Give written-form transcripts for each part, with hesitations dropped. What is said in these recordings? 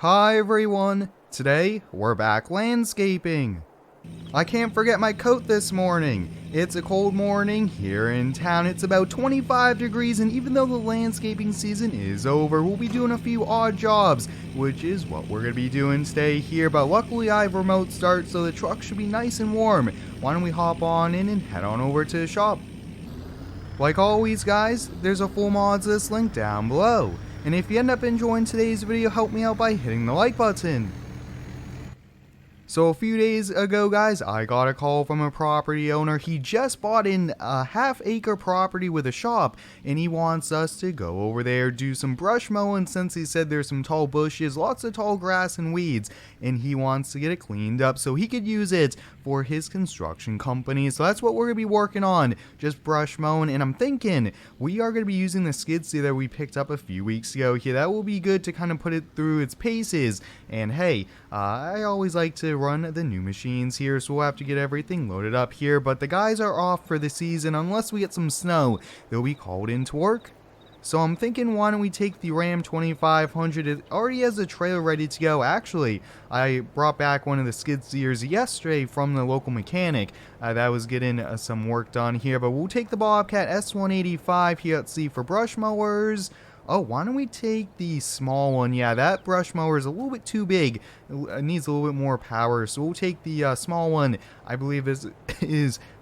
Hi everyone, today we're back landscaping. I can't forget my coat this morning. It's a cold morning here in town. It's about 25 degrees, and even though the landscaping season is over, we'll be doing a few odd jobs, which is what we're going to be doing today here. But luckily I have remote start, so the truck should be nice and warm. Why don't we hop on in and head on over to the shop. Like always guys, there's a full mods list link down below. And if you end up enjoying today's video, help me out by hitting the like button. So a few days ago guys, I got a call from a property owner. He just bought in a half-acre property with a shop, and he wants us to go over there, do some brush mowing, since he said there's some tall bushes, lots of tall grass and weeds, and he wants to get it cleaned up so he could use it for his construction company. So that's what we're going to be working on, just brush mowing. And I'm thinking we are going to be using the skid steer that we picked up a few weeks ago here. That will be good to kind of put it through its paces. And hey, I always like to run the new machines here, so we'll have to get everything loaded up here. But the guys are off for the season. Unless we get some snow, they'll be called into work. So I'm thinking, why don't we take the Ram 2500? It already has a trailer ready to go. Actually, I brought back one of the skid steers yesterday from the local mechanic that was getting some work done here. But we'll take the Bobcat S185 here at sea for brush mowers. Oh, why don't we take the small one? Yeah, that brush mower is a little bit too big. It needs a little bit more power. So we'll take the small one. I believe is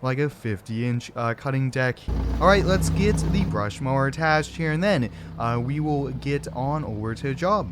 like a 50-inch cutting deck. Alright, let's get the brush mower attached here, and then we will get on over to the job.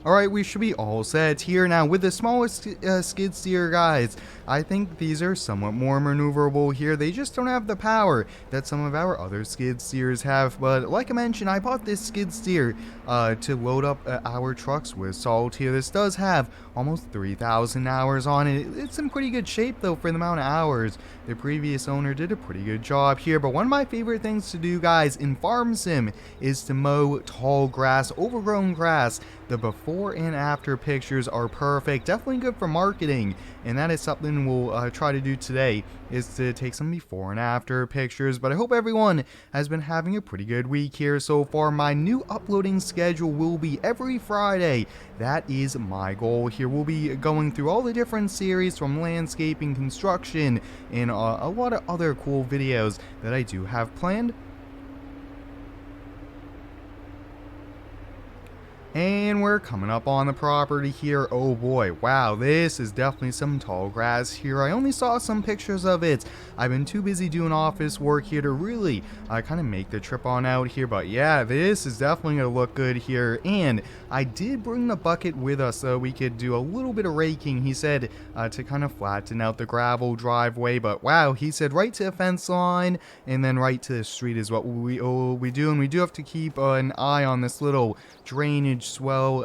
Alright, we should be all set here. Now, with the smallest skid steer guys, I think these are somewhat more maneuverable here. They just don't have the power that some of our other skid steers have. But like I mentioned, I bought this skid steer to load up our trucks with salt here. This does have almost 3,000 hours on it. It's in pretty good shape though for the amount of hours. The previous owner did a pretty good job here. But one of my favorite things to do guys in Farm Sim is to mow tall grass, overgrown grass. The before and after pictures are perfect, definitely good for marketing, and that is something we'll try to do today, is to take some before and after pictures. But I hope everyone has been having a pretty good week here so far. My new uploading schedule will be every Friday. That is my goal here. We'll be going through all the different series from landscaping, construction, and a lot of other cool videos that I do have planned. And we're coming up on the property here. Oh boy, wow, this is definitely some tall grass here. I only saw some pictures of it. I've been too busy doing office work here to really kind of make the trip on out here. But yeah, this is definitely going to look good here. And I did bring the bucket with us so we could do a little bit of raking. He said to kind of flatten out the gravel driveway. But wow, he said right to the fence line and then right to the street is what we do. And we do have to keep an eye on this little drainage swell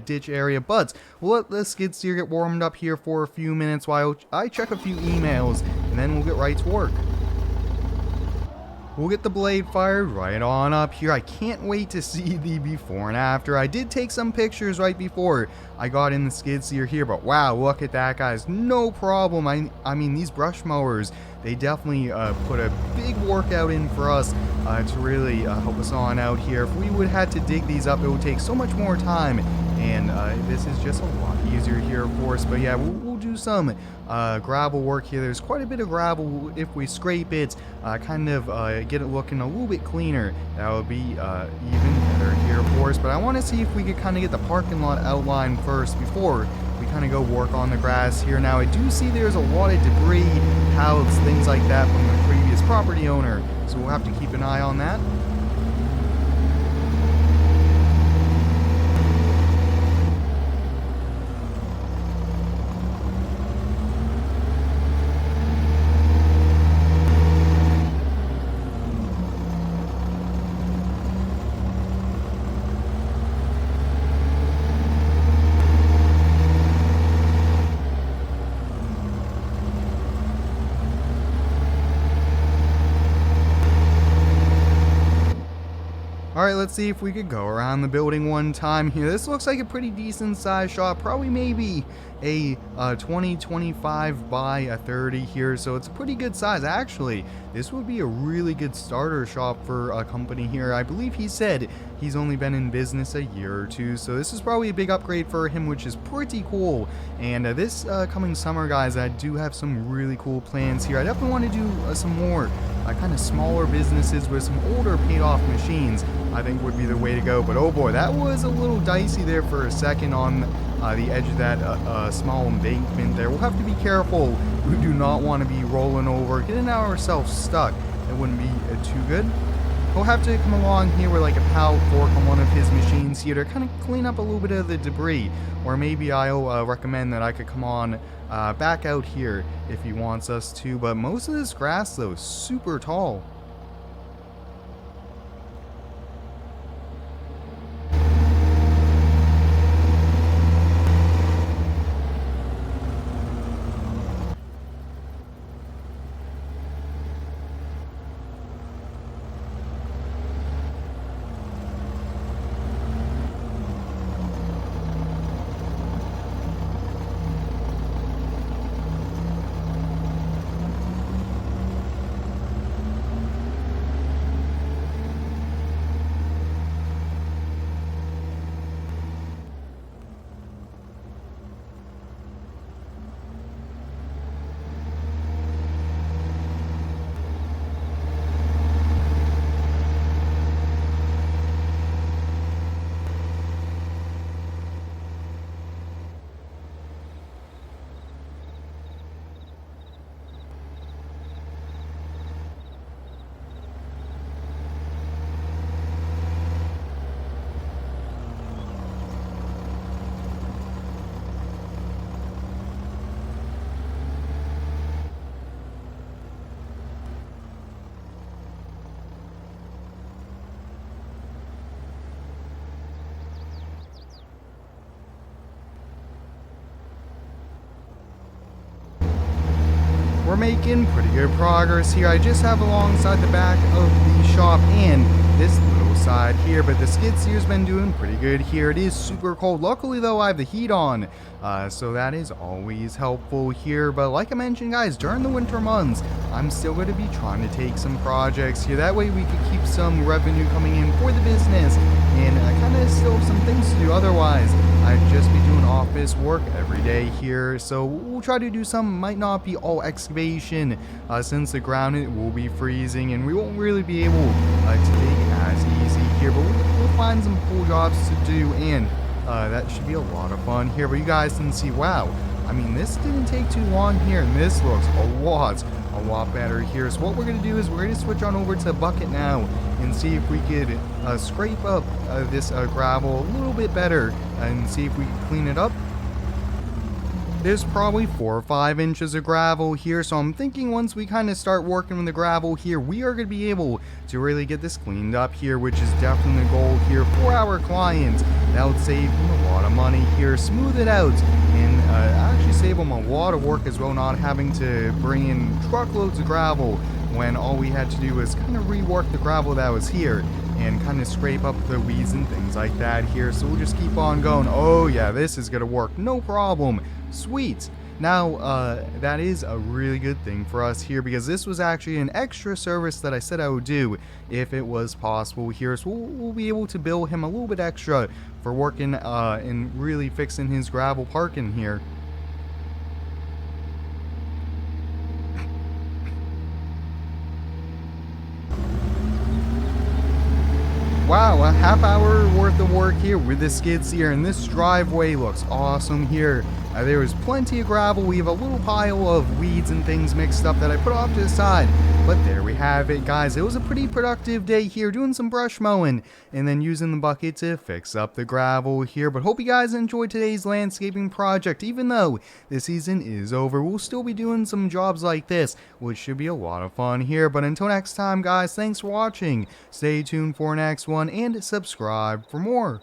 ditch area. But we'll let the skid steer get warmed up here for a few minutes while I check a few emails, and then we'll get right to work. We'll get the blade fired right on up here. I can't wait to see the before and after. I did take some pictures right before I got in the skid steer here, but wow, look at that guys, no problem. I mean these brush mowers, they definitely put a big workout in for us to really help us on out here. If we would have had to dig these up, it would take so much more time, and this is just a lot easier here of course. But yeah, we'll do some gravel work here. There's quite a bit of gravel. If we scrape it, kind of get it looking a little bit cleaner, that would be even better here of course. But I want to see if we could kind of get the parking lot outlined first before we kind of go work on the grass here. Now I do see there's a lot of debris, pallets, things like that from the previous property owner, so we'll have to keep an eye on that. Alright, let's see if we could go around the building one time here. This looks like a pretty decent size shop, probably maybe a 20-25 by a 30 here, so it's a pretty good size. Actually, this would be a really good starter shop for a company here. I believe he said he's only been in business a year or two, so this is probably a big upgrade for him, which is pretty cool. And this coming summer, guys, I do have some really cool plans here. I definitely want to do some more kind of smaller businesses with some older paid off machines. I think would be the way to go. But oh boy, that was a little dicey there for a second on the edge of that small embankment there. We'll have to be careful. We do not want to be rolling over, getting ourselves stuck. That wouldn't be too good. We'll have to come along here with like a pallet fork on one of his machines here to kind of clean up a little bit of the debris. Or maybe I'll recommend that I could come on back out here if he wants us to. But most of this grass, though, is super tall. We're making pretty good progress here. I just have alongside the back of the shop and this little side here, but the skid steer's been doing pretty good here. It is super cold. Luckily though, I have the heat on, so that is always helpful here. But like I mentioned, guys, during the winter months, I'm still going to be trying to take some projects here. That way we can keep some revenue coming in for the business, and I kind of still have some things to do. Otherwise, I'd just be doing office work every day here. So we'll try to do some, might not be all excavation, since the ground it will be freezing and we won't really be able to dig as easy here, but we'll find some cool jobs to do, and that should be a lot of fun here. But you guys can see, wow, I mean, this didn't take too long here, and this looks a lot better here. So what we're going to do is we're going to switch on over to Bucket now and see if we could scrape up this gravel a little bit better and see if we can clean it up. There's probably 4 or 5 inches of gravel here, so I'm thinking once we kind of start working with the gravel here, we are going to be able to really get this cleaned up here, which is definitely the goal here for our clients. That would save them a lot of money here, smooth it out, and actually save them a lot of work as well, not having to bring in truckloads of gravel when all we had to do was kind of rework the gravel that was here and kind of scrape up the weeds and things like that here. So we'll just keep on going. Oh yeah, this is going to work, no problem. Sweet. Now, that is a really good thing for us here, because this was actually an extra service that I said I would do if it was possible here. So we'll be able to bill him a little bit extra for working and really fixing his gravel parking here. Wow, a half hour worth of work here with the skid steer, and this driveway looks awesome here. There is plenty of gravel. We have a little pile of weeds and things mixed up that I put off to the side. But there we have it, guys. It was a pretty productive day here, doing some brush mowing and then using the bucket to fix up the gravel here. But hope you guys enjoyed today's landscaping project. Even though the season is over, we'll still be doing some jobs like this, which should be a lot of fun here. But until next time, guys, thanks for watching. Stay tuned for next one and subscribe for more.